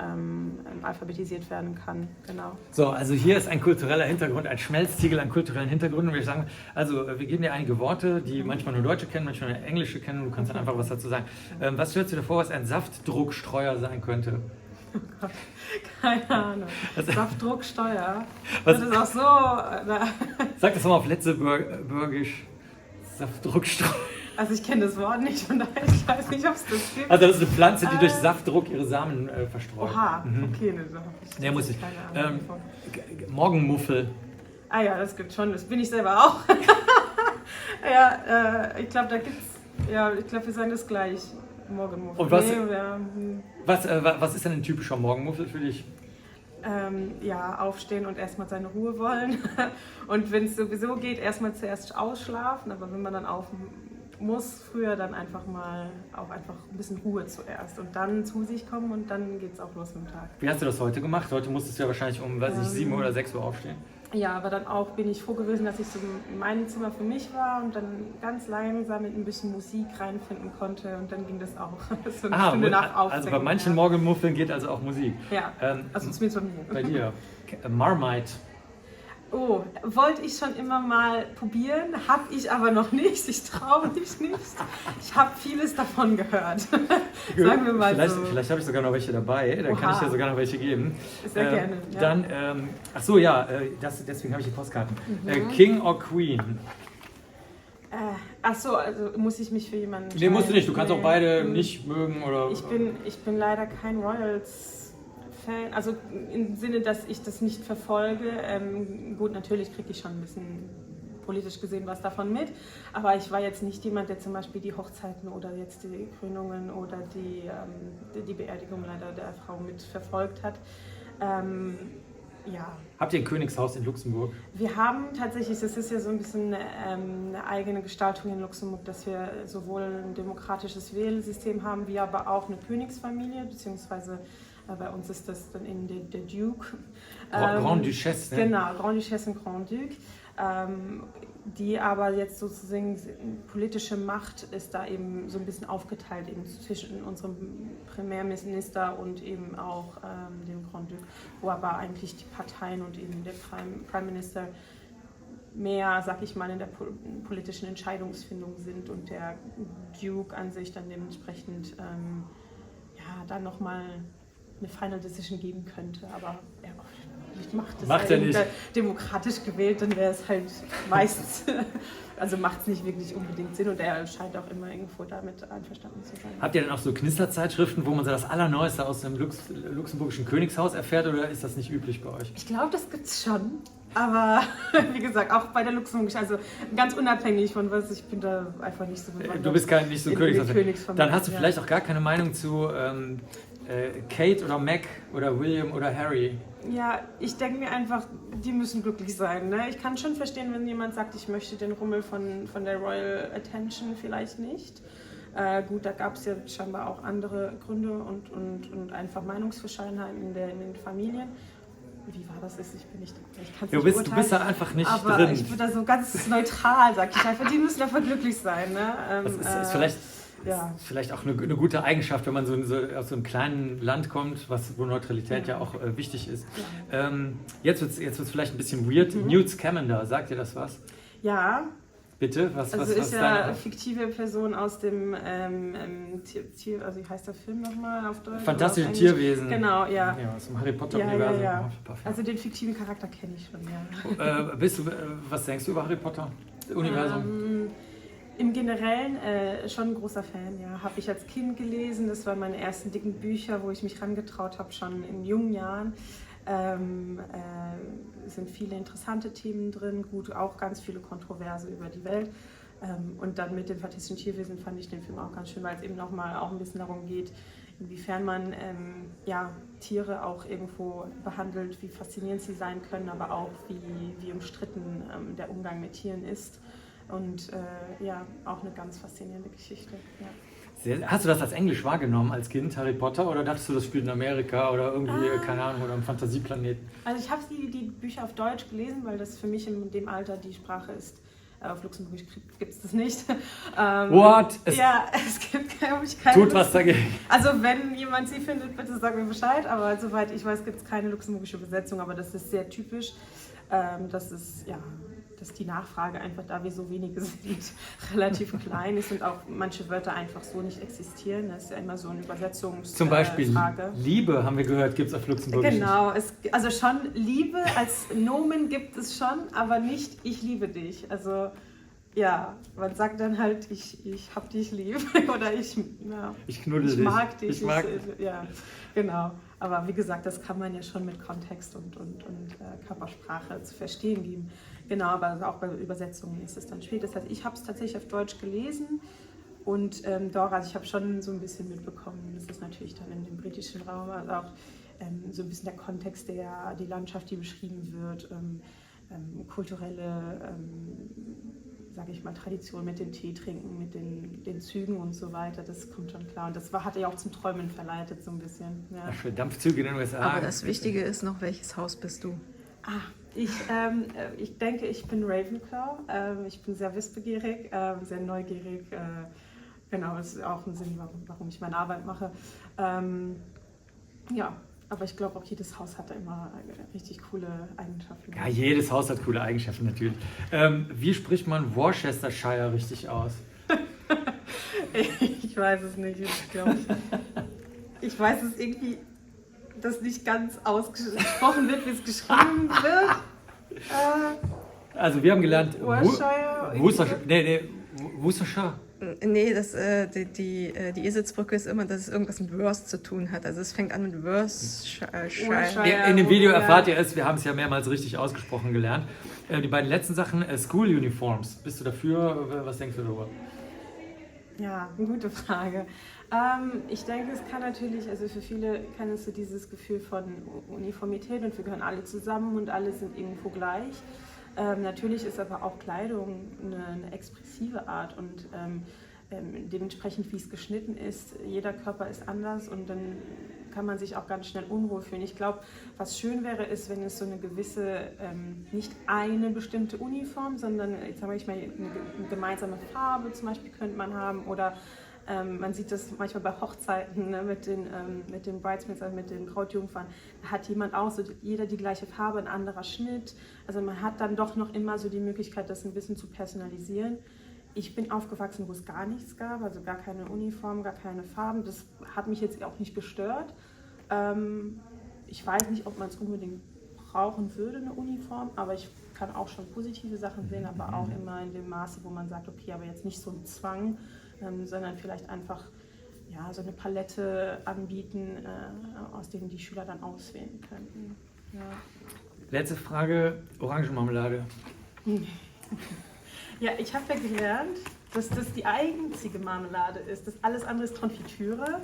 alphabetisiert werden kann. Genau. So, also hier ist ein kultureller Hintergrund, ein Schmelztiegel an kulturellen Hintergründen. Und wir sagen, also wir geben dir einige Worte, die manchmal nur Deutsche kennen, manchmal nur Englische kennen. Du kannst dann einfach was dazu sagen. Was stellst du dir vor, was ein Saftdruckstreuer sein könnte? Oh Gott, keine Ahnung. Saftdrucksteuer. Was? Das ist auch so. Sag das mal auf Letzeburgisch. Saftdruckstreuer. Also ich kenne das Wort nicht, von daher ich weiß nicht, ob es das gibt. Also das ist eine Pflanze, die durch Saftdruck ihre Samen verstreut. Oha, okay. Der muss ich. Morgenmuffel. Ah ja, das gibt schon, das bin ich selber auch. Ja, ich glaube, da gibt's, ich glaube, wir sagen das gleich. Morgenmuffel. Und was ist denn ein typischer Morgenmuffel für dich? Aufstehen und erstmal seine Ruhe wollen. Und wenn es sowieso geht, erstmal zuerst ausschlafen, aber wenn man dann auf muss, früher dann einfach ein bisschen Ruhe zuerst und dann zu sich kommen und dann geht es auch los mit dem Tag. Wie hast du das heute gemacht? Heute musstest du ja wahrscheinlich um 7 oder 6 Uhr aufstehen. Ja, aber dann auch bin ich froh gewesen, dass ich so in meinem Zimmer für mich war und dann ganz langsam mit ein bisschen Musik reinfinden konnte und dann ging das auch so eine Stunde nach Aufstehen. Also bei manchen Morgenmuffeln geht also auch Musik. Ja, also zumindest bei mir. Bei dir. Marmite. Oh, wollte ich schon immer mal probieren, habe ich aber noch nicht. Ich traue mich nicht. Ich habe vieles davon gehört. Sagen wir mal so. Vielleicht habe ich sogar noch welche dabei, dann kann ich dir sogar noch welche geben. Sehr gerne. Ja. Dann, deswegen habe ich die Postkarten. King or Queen? Also muss ich mich für jemanden entscheiden? Nee, musst du nicht. Du kannst auch beide nicht mögen. Oder. Ich bin leider kein Royals-Fan. Also im Sinne, dass ich das nicht verfolge. Gut, natürlich kriege ich schon ein bisschen politisch gesehen was davon mit. Aber ich war jetzt nicht jemand, der zum Beispiel die Hochzeiten oder jetzt die Krönungen oder die Beerdigung leider der Frau mit verfolgt hat. Ja. Habt ihr ein Königshaus in Luxemburg? Wir haben tatsächlich, das ist ja so ein bisschen eine eigene Gestaltung in Luxemburg, dass wir sowohl ein demokratisches Wählsystem haben, wie aber auch eine Königsfamilie, beziehungsweise bei uns ist das dann eben der Duke. Grand Duchesse, ne? Genau, Grand Duchesse und Grand Duke. Die aber jetzt sozusagen politische Macht ist da eben so ein bisschen aufgeteilt eben zwischen unserem Premierminister und eben auch dem Grand Duke, wo aber eigentlich die Parteien und eben der Prime Minister mehr, sag ich mal, in der politischen Entscheidungsfindung sind und der Duke an sich dann dementsprechend dann nochmal eine Final Decision geben könnte, aber macht er nicht. Demokratisch gewählt, dann wäre es halt meistens, also macht es nicht wirklich unbedingt Sinn und er scheint auch immer irgendwo damit einverstanden zu sein. Habt ihr denn auch so Knisterzeitschriften, wo man so das Allerneueste aus dem luxemburgischen Königshaus erfährt oder ist das nicht üblich bei euch? Ich glaube, das gibt es schon, aber wie gesagt, auch bei der Luxemburgischen, also ganz unabhängig von was, ich bin da einfach nicht so bewandert. Du bist nicht so Königshaus. Dann hast du vielleicht auch gar keine Meinung zu Kate oder Meg oder William oder Harry. Ja, ich denke mir einfach, die müssen glücklich sein. Ne? Ich kann schon verstehen, wenn jemand sagt, ich möchte den Rummel von der Royal Attention vielleicht nicht. Gut, da gab es ja scheinbar auch andere Gründe und einfach Meinungsverschiedenheiten in den Familien. Wie war das? Ich kann es nicht Du bist da einfach nicht aber drin. Ich bin da so ganz neutral, sag ich einfach. Die müssen einfach glücklich sein. Ne? Das ist vielleicht auch eine gute Eigenschaft, wenn man aus so einem kleinen Land kommt, wo Neutralität ja auch wichtig ist. Ja. Jetzt wird's vielleicht ein bisschen weird. Newt Scamander, sagt dir das was? Ja. Bitte? Was ist ja eine fiktive Person aus dem Tier, also wie heißt der Film nochmal auf Deutsch? Fantastische Tierwesen. Genau, ja. Ja, aus dem Harry Potter-Universum. Ja. Also den fiktiven Charakter kenne ich schon, ja. Was denkst du über Harry Potter-Universum? Im Generellen schon ein großer Fan, ja. Habe ich als Kind gelesen, das waren meine ersten dicken Bücher, wo ich mich rangetraut habe, schon in jungen Jahren. Sind viele interessante Themen drin, gut, auch ganz viele Kontroverse über die Welt. Und dann mit dem Fantastischen Tierwesen fand ich den Film auch ganz schön, weil es eben nochmal auch ein bisschen darum geht, inwiefern man Tiere auch irgendwo behandelt, wie faszinierend sie sein können, aber auch wie umstritten der Umgang mit Tieren ist. Und auch eine ganz faszinierende Geschichte. Ja. Hast du das als Englisch wahrgenommen als Kind, Harry Potter, oder dachtest du, das spielt in Amerika oder irgendwie, keine Ahnung, oder im Fantasieplaneten? Also ich habe die Bücher auf Deutsch gelesen, weil das für mich in dem Alter die Sprache ist. Auf Luxemburgisch gibt es das nicht. What? Es gibt, glaube ich, keine. Tut was dagegen. Also wenn jemand sie findet, bitte sag mir Bescheid. Aber soweit ich weiß, gibt es keine luxemburgische Übersetzung. Aber das ist sehr typisch. Dass die Nachfrage einfach, da wir so wenige sind, relativ klein ist und auch manche Wörter einfach so nicht existieren. Das ist ja immer so eine Übersetzungsfrage. Zum Beispiel Liebe, haben wir gehört, gibt es auf Luxemburgisch. Genau, also schon Liebe als Nomen gibt es schon, aber nicht ich liebe dich. Also ja, man sagt dann halt, ich hab dich lieb oder ich knuddel dich. Ich mag dich. Ich mag ja, genau. Aber wie gesagt, das kann man ja schon mit Kontext und Körpersprache zu verstehen geben. Genau, aber auch bei Übersetzungen ist es dann schwierig. Das heißt, ich habe es tatsächlich auf Deutsch gelesen und also ich habe schon so ein bisschen mitbekommen, das ist natürlich dann in dem britischen Raum, also auch so ein bisschen der Kontext, die Landschaft, die beschrieben wird, kulturelle, sage ich mal, Tradition mit dem Tee trinken, mit den Zügen und so weiter, das kommt schon klar. Und das hat ja auch zum Träumen verleitet, so ein bisschen. Ja. Für Dampfzüge in den USA. Aber das Wichtige ist noch, welches Haus bist du? Ich denke, ich bin Ravenclaw. Ich bin sehr wissbegierig, sehr neugierig. Genau, das ist auch ein Sinn, warum ich meine Arbeit mache. Aber ich glaube auch jedes Haus hat da immer richtig coole Eigenschaften. Ja, jedes Haus hat coole Eigenschaften natürlich. Wie spricht man Worcestershire richtig aus? Ich weiß es nicht. Ich weiß es irgendwie, dass nicht ganz ausgesprochen wird, wie es geschrieben wird. Also wir haben gelernt Worcestershire. Worcestershire. Nee, die Eselsbrücke ist immer, dass es irgendwas mit Worst zu tun hat. Also es fängt an mit Worcestershire. In dem Video erfahrt ihr es, wir haben es ja mehrmals richtig ausgesprochen gelernt. Die beiden letzten Sachen, Schul-Uniforms. Bist du dafür? Was denkst du darüber? Ja, eine gute Frage. Ich denke, es kann natürlich, also für viele kann es so dieses Gefühl von Uniformität und wir gehören alle zusammen und alle sind irgendwo gleich. Natürlich ist aber auch Kleidung eine expressive Art und dementsprechend, wie es geschnitten ist, jeder Körper ist anders und dann kann man sich auch ganz schnell unwohl fühlen. Ich glaube, was schön wäre, ist, wenn es so eine gewisse, nicht eine bestimmte Uniform, sondern jetzt sage ich mal, eine gemeinsame Farbe zum Beispiel könnte man haben oder man sieht das manchmal bei Hochzeiten, ne, mit den Bridesmaids, also mit den Brautjungfern. Da hat jemand auch so, jeder die gleiche Farbe, ein anderer Schnitt. Also man hat dann doch noch immer so die Möglichkeit, das ein bisschen zu personalisieren. Ich bin aufgewachsen, wo es gar nichts gab, also gar keine Uniform, gar keine Farben. Das hat mich jetzt auch nicht gestört. Ich weiß nicht, ob man es unbedingt brauchen würde, eine Uniform, aber ich kann auch schon positive Sachen sehen, aber auch immer in dem Maße, wo man sagt, okay, aber jetzt nicht so ein Zwang, sondern vielleicht einfach ja, so eine Palette anbieten, aus denen die Schüler dann auswählen könnten. Ja. Letzte Frage, Orangenmarmelade. Ja, ich habe ja gelernt, dass das die einzige Marmelade ist. Das alles andere ist Konfitüre.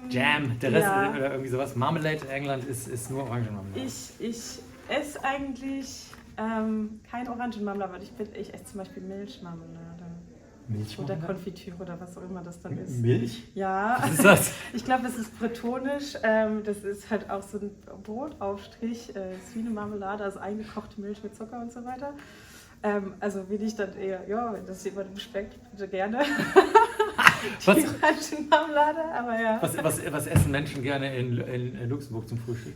Jam, der Rest ja. Oder irgendwie sowas. Marmelade in England ist nur Orangenmarmelade. Ich esse eigentlich keine Orangenmarmelade, aber ich esse zum Beispiel Milchmarmelade. Oder Konfitüre oder was auch immer das dann ist. Milch? Ja. Was ist das? Ich glaube, es ist bretonisch. Das ist halt auch so ein Brotaufstrich. Ist wie eine Marmelade, also eingekochte Milch mit Zucker und so weiter. Also will ich dann eher, ja, wenn das jemandem schmeckt, bitte gerne. Die Orangenmarmelade, aber ja. Was essen Menschen gerne in Luxemburg zum Frühstück?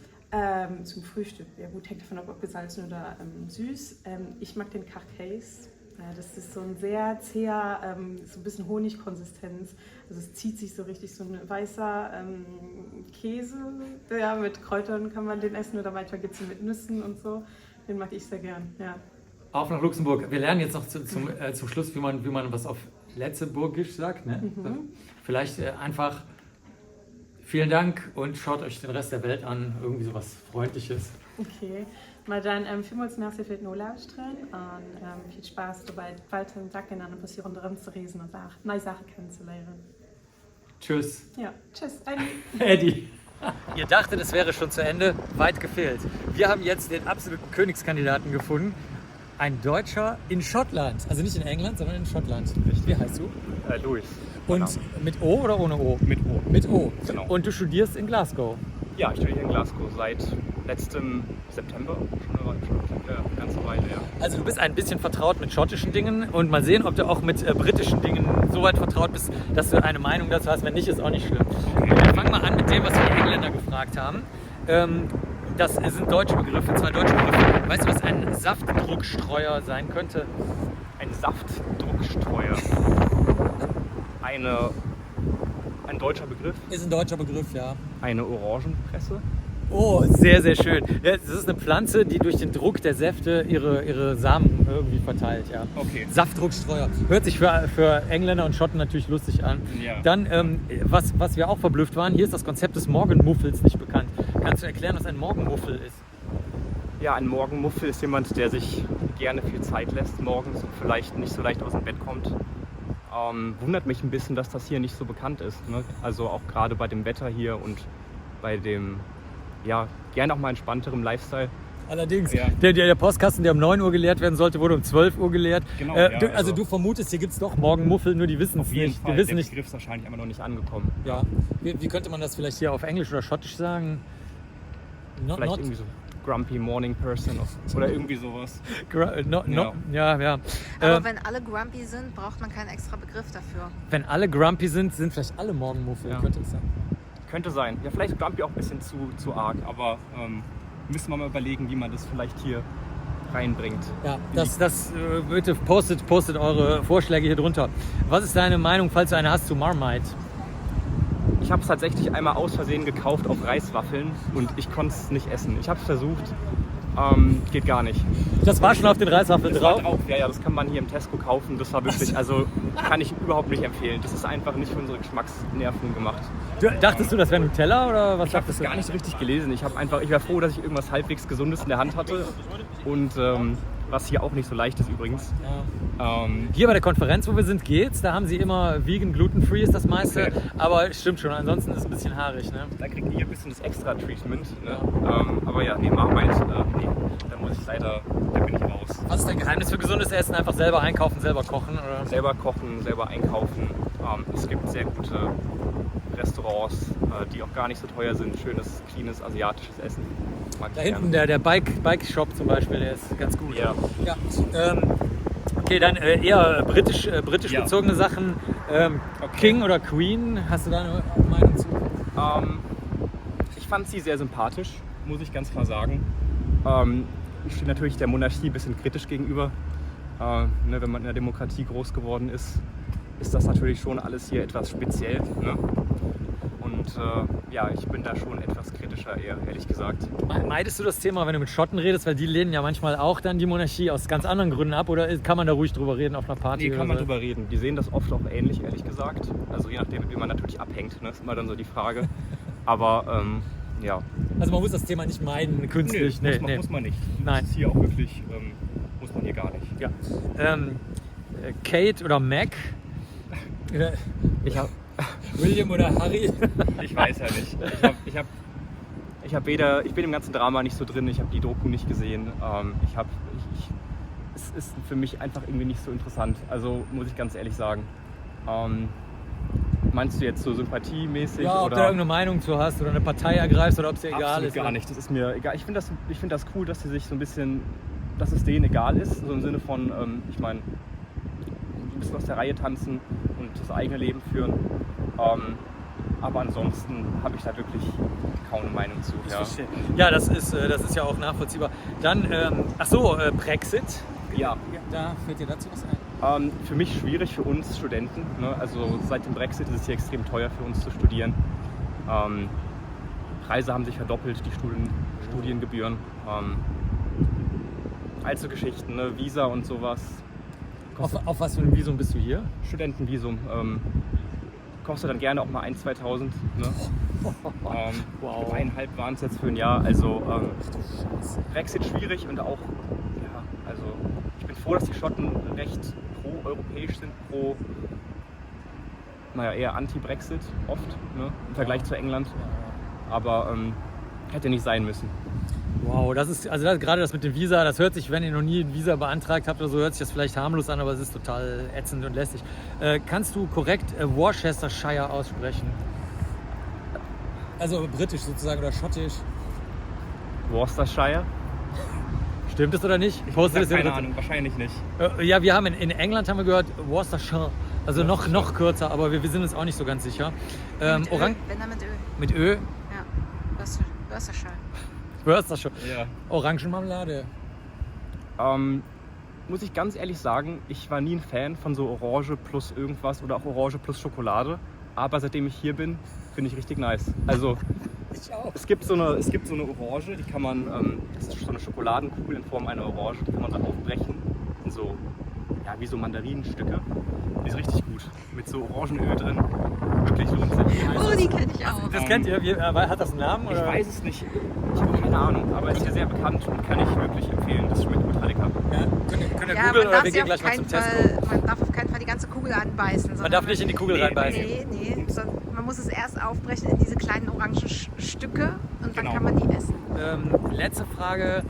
Zum Frühstück, ja gut, hängt davon ab, ob gesalzen oder süß. Ich mag den Carcase. Das ist so ein sehr zäher, so ein bisschen Honigkonsistenz. Also es zieht sich so richtig, so ein weißer Käse. Ja, mit Kräutern kann man den essen oder manchmal gibt es ihn mit Nüssen und so. Den mag ich sehr gern, ja. Auf nach Luxemburg. Wir lernen jetzt noch zum Schluss, wie man was auf Letzeburgisch sagt. Ne? Mhm. Vielleicht einfach vielen Dank und schaut euch den Rest der Welt an. Irgendwie sowas Freundliches. Okay. Maar dan vielmals merci voor het luisteren en viel Spaß dabei, weiter den Tag in einer passieren drin zu reisen und neue Sachen kennenzulernen. Tschüss. Ja, tschüss, Eddie. Ihr dachtet, es wäre schon zu Ende, weit gefehlt. Wir haben jetzt den absoluten Königskandidaten gefunden. Ein Deutscher in Schottland. Also nicht in England, sondern in Schottland. Wie heißt du? Louis. Und mit O oder ohne O? Mit O. Mit O. Genau. Und du studierst in Glasgow? Ja, ich studiere in Glasgow seit letztem September. Schon eine ganze Weile, ja. Also du bist ein bisschen vertraut mit schottischen Dingen und mal sehen, ob du auch mit britischen Dingen so weit vertraut bist, dass du eine Meinung dazu hast. Wenn nicht, ist auch nicht schlimm. Okay. Wir fangen mal an mit dem, was wir die Engländer gefragt haben. Das sind deutsche Begriffe, zwei deutsche Begriffe. Weißt du, was ein Saftdruckstreuer sein könnte? Ein Saftdruckstreuer. Ein deutscher Begriff? Ist ein deutscher Begriff, ja. Eine Orangenpresse? Oh, sehr, sehr schön. Ja, das ist eine Pflanze, die durch den Druck der Säfte ihre Samen irgendwie verteilt, ja. Okay. Saftdruckstreuer. Hört sich für Engländer und Schotten natürlich lustig an. Ja. Dann, was wir auch verblüfft waren, hier ist das Konzept des Morgenmuffels nicht bekannt. Kannst du erklären, was ein Morgenmuffel ist? Ja, ein Morgenmuffel ist jemand, der sich gerne viel Zeit lässt morgens und vielleicht nicht so leicht aus dem Bett kommt. Wundert mich ein bisschen, dass das hier nicht so bekannt ist. Ne? Also auch gerade bei dem Wetter hier und bei dem, ja, gerne auch mal entspannterem Lifestyle. Allerdings, ja. Der Postkasten, der um 9 Uhr geleert werden sollte, wurde um 12 Uhr geleert. Genau, also du vermutest, hier gibt es doch Morgenmuffel, nur die wissen es nicht. Auf jeden Fall, der Begriff ist wahrscheinlich immer noch nicht angekommen. Ja. Wie könnte man das vielleicht hier auf Englisch oder Schottisch sagen? Vielleicht irgendwie so grumpy morning person oder irgendwie sowas. Ja. Aber wenn alle grumpy sind, braucht man keinen extra Begriff dafür. Wenn alle grumpy sind vielleicht alle Morgenmuffel, könnte es sein. Könnte sein. Ja, vielleicht Grumpy auch ein bisschen zu arg, aber müssen wir mal überlegen, wie man das vielleicht hier reinbringt. Ja, bitte postet eure Vorschläge hier drunter. Was ist deine Meinung, falls du eine hast, zu Marmite? Ich habe es tatsächlich einmal aus Versehen gekauft auf Reiswaffeln und ich konnte es nicht essen. Ich habe es versucht, geht gar nicht. Das war schon auf den Reiswaffeln drauf? Ja, das kann man hier im Tesco kaufen. Das war wirklich, also kann ich überhaupt nicht empfehlen. Das ist einfach nicht für unsere Geschmacksnerven gemacht. Dachtest du, das wäre Nutella oder was? Ich habe das gar nicht so richtig gelesen. Ich war froh, dass ich irgendwas halbwegs Gesundes in der Hand hatte und was hier auch nicht so leicht ist übrigens. Ja. Hier bei der Konferenz, wo wir sind, geht's. Da haben sie immer vegan, gluten-free ist das meiste. Okay. Aber stimmt schon, ansonsten ist es ein bisschen haarig. Ne? Da kriegt ihr ein bisschen das Extra-Treatment. Ne? Aber ja, Marmite, da muss ich leider, da bin ich raus. Was ist dein Geheimnis für gesundes Essen? Einfach selber einkaufen, selber kochen? Oder? Selber kochen, selber einkaufen. Es gibt sehr gute Restaurants, die auch gar nicht so teuer sind. Schönes, cleanes, asiatisches Essen. Da hinten der Bike-Shop zum Beispiel, der ist ganz gut. Ja. Okay, dann eher britisch bezogene Sachen. Okay. King oder Queen, hast du da eine Meinung zu? Ich fand sie sehr sympathisch, muss ich ganz klar sagen. Ich stehe natürlich der Monarchie ein bisschen kritisch gegenüber. Wenn man in der Demokratie groß geworden ist, ist das natürlich schon alles hier etwas speziell. Ne? Und ich bin da schon etwas kritischer, ehrlich gesagt. Meidest du das Thema, wenn du mit Schotten redest, weil die lehnen ja manchmal auch dann die Monarchie aus ganz anderen Gründen ab, oder kann man da ruhig drüber reden auf einer Party? Nee, kann man drüber reden. Die sehen das oft auch ähnlich, ehrlich gesagt. Also je nachdem, wie man natürlich abhängt, ne, ist immer dann so die Frage. Aber ja. Also man muss das Thema nicht meiden, künstlich. Muss man nicht. Nein. Das ist hier auch wirklich, muss man hier gar nicht. Ja. Kate oder Mac? William oder Harry? Ich weiß ja nicht. Ich bin im ganzen Drama nicht so drin, ich habe die Doku nicht gesehen. Es ist für mich einfach irgendwie nicht so interessant, also muss ich ganz ehrlich sagen. Meinst du jetzt so sympathiemäßig? Ja, ob du da irgendeine Meinung zu hast oder eine Partei ergreifst oder ob es dir egal ist? Gar nicht, das ist mir egal. Ich finde das cool, dass sie sich so ein bisschen, dass es denen egal ist, so im Sinne von, ich meine, ein bisschen aus der Reihe tanzen und das eigene Leben führen. Aber ansonsten habe ich da wirklich kaum eine Meinung zu. Ja, das ist ja auch nachvollziehbar. Dann, Brexit. Ja. Da fällt dir dazu was ein? Für mich schwierig, für uns Studenten. Ne? Also seit dem Brexit ist es hier extrem teuer für uns zu studieren. Preise haben sich verdoppelt, die Studiengebühren. Also Geschichten, ne? Visa und sowas. Auf was für ein Visum bist du hier? Studentenvisum. Kostet dann gerne auch mal 1.000, 2.000. Ne? Wow. 3,5 waren es jetzt für ein Jahr. Also Brexit schwierig und auch, also ich bin froh, dass die Schotten recht pro-europäisch sind, eher anti-Brexit oft, ne? Im Vergleich zu England. Aber hätte nicht sein müssen. Wow, gerade das mit dem Visa, das hört sich, wenn ihr noch nie ein Visa beantragt habt oder so, hört sich das vielleicht harmlos an, aber es ist total ätzend und lästig. Kannst du korrekt Worcestershire aussprechen? Also britisch sozusagen oder schottisch? Worcestershire? Stimmt es oder nicht? Ich habe keine Ahnung, wahrscheinlich nicht. Ja, wir haben in England haben wir gehört Worcestershire, also noch kürzer, aber wir sind uns auch nicht so ganz sicher. Wenn dann mit Ö. Mit Ö? Ja, Worcestershire. Worcestershire. Ja. Orangenmarmelade. Muss ich ganz ehrlich sagen, ich war nie ein Fan von so Orange plus irgendwas oder auch Orange plus Schokolade. Aber seitdem ich hier bin, finde ich richtig nice. Also ich auch. Es gibt so eine Orange, die kann man, das ist so eine Schokoladenkugel in Form einer Orange, die kann man dann aufbrechen in so, wie so Mandarinenstücke. Die ist richtig gut, mit so Orangenöl drin. Wirklich lohnt sich. Oh, die kenne ich auch. Das kennt ihr? Hat das einen Namen? Oder? Ich weiß es nicht. Ich habe keine Ahnung, aber es ist ja sehr bekannt und kann ich wirklich empfehlen. Das schmeckt ultra lecker. Ja, könnt ihr googeln oder wir gehen gleich mal zum Tesco? Man darf auf keinen Fall die ganze Kugel anbeißen. Man darf nicht in die Kugel reinbeißen? Nee. Man muss es erst aufbrechen in diese kleinen orangen Stücke und dann kann man die essen. Letzte Frage.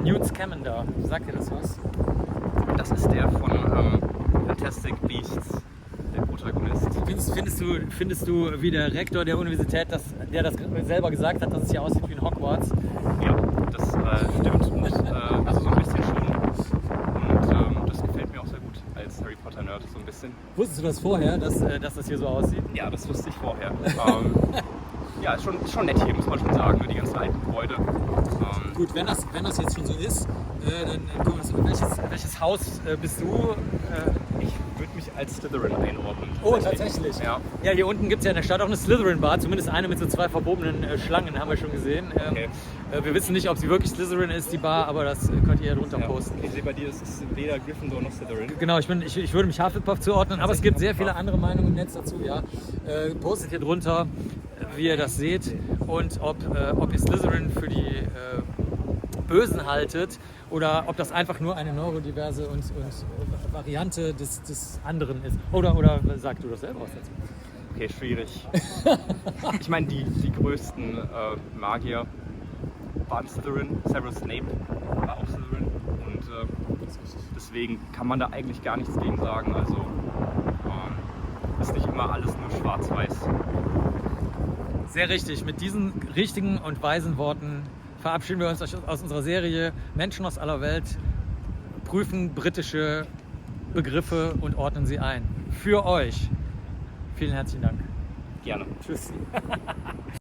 Newt Scamander. Sagt ihr das was? Das ist der von Fantastic Beasts, der Protagonist. Findest du wie der Rektor der Universität, der das selber gesagt hat, dass es hier aussieht wie in Hogwarts? Ja, das stimmt. Also so ein bisschen schon. Und das gefällt mir auch sehr gut als Harry Potter-Nerd, so ein bisschen. Wusstest du das vorher, dass das hier so aussieht? Ja, das wusste ich vorher. ja, ist schon nett hier, muss man schon sagen, die ganzen alten Gebäude. Gut, wenn das jetzt schon so ist, dann gucken wir uns, welches Haus bist du? Ich würde mich als Slytherin einordnen. Oh, tatsächlich? Ja. Ja, hier unten gibt es ja in der Stadt auch eine Slytherin-Bar, zumindest eine mit so 2 verbogenen Schlangen, haben wir schon gesehen. Okay. Wir wissen nicht, ob sie wirklich Slytherin ist, die Bar, aber das könnt ihr ja drunter posten. Okay, ich sehe bei dir, es ist weder Gryffindor noch Slytherin. Genau, ich würde mich Hufflepuff zuordnen, aber es gibt sehr viele andere Meinungen im Netz dazu. Ja. Postet hier drunter, wie ihr das seht und ob ihr Slytherin für die Bösen haltet oder ob das einfach nur eine neurodiverse und Variante des anderen ist. Oder sag du das selber was dazu? Okay, schwierig. Ich meine, die größten Magier waren Slytherin. Severus Snape war auch Slytherin. Und deswegen kann man da eigentlich gar nichts gegen sagen. Also ist nicht immer alles nur schwarz-weiß. Sehr richtig. Mit diesen richtigen und weisen Worten verabschieden wir uns aus unserer Serie Menschen aus aller Welt, prüfen britische Begriffe und ordnen sie ein. Für euch. Vielen herzlichen Dank. Gerne. Tschüss.